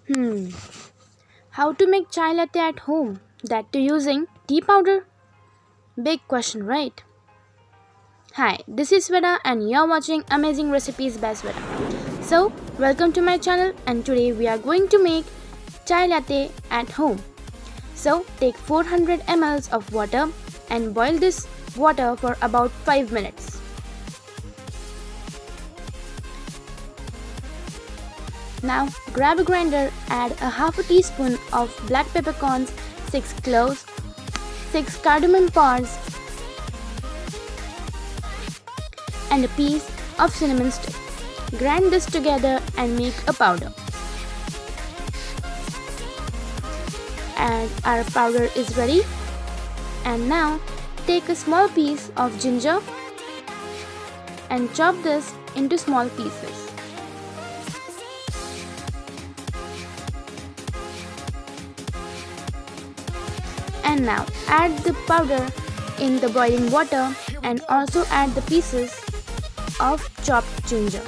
Hmm. How to make chai latte at home? That too using tea powder? Big question, right? Hi, this is Swara and you're watching Amazing Recipes by Swara. So, welcome to my channel and today we are going to make chai latte at home. So, take 400 ml of water and boil this water for about 5 minutes. Now grab a grinder, add a half a teaspoon of black peppercorns, 6 cloves, 6 cardamom pods and a piece of cinnamon stick. Grind this together and make a powder. And our powder is ready. And now take a small piece of ginger and chop this into small pieces. And now add the powder in the boiling water and also add the pieces of chopped ginger.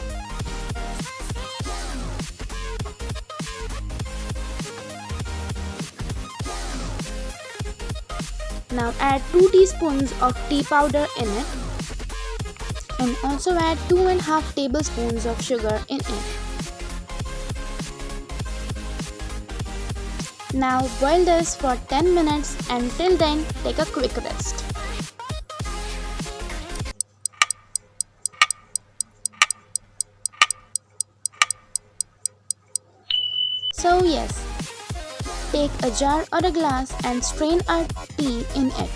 Now add 2 teaspoons of tea powder in it and also add 2.5 tablespoons of sugar in it. Now boil this for 10 minutes and till then take a quick rest. So yes, take a jar or a glass and strain our tea in it.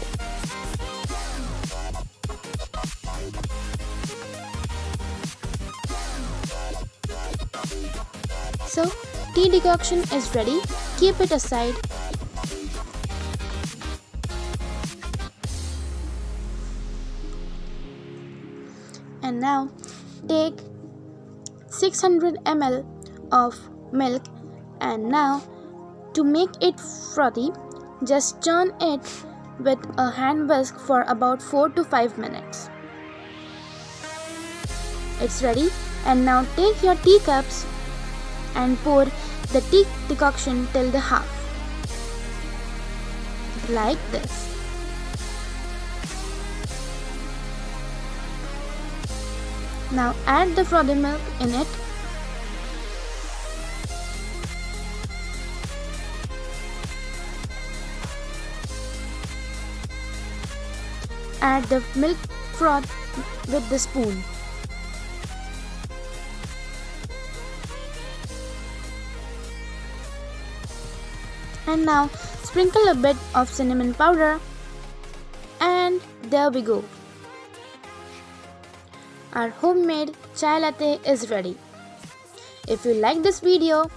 So tea decoction is ready. Keep it aside. And now take 600 ml of milk and now to make it frothy, just churn it with a hand whisk for about 4 to 5 minutes. It's ready and now take your teacups and pour the tea decoction till the half. Like this. Now add the frothy milk in it. Add the milk froth with the spoon. And now sprinkle a bit of cinnamon powder and there we go. Our homemade chai latte is ready. If you like this video,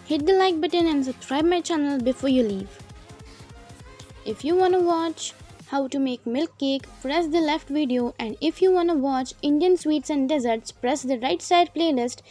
hit the like button and subscribe my channel before you leave. If you want to watch how to make milk cake, press the left video, and if you want to watch Indian sweets and desserts, press the right side playlist.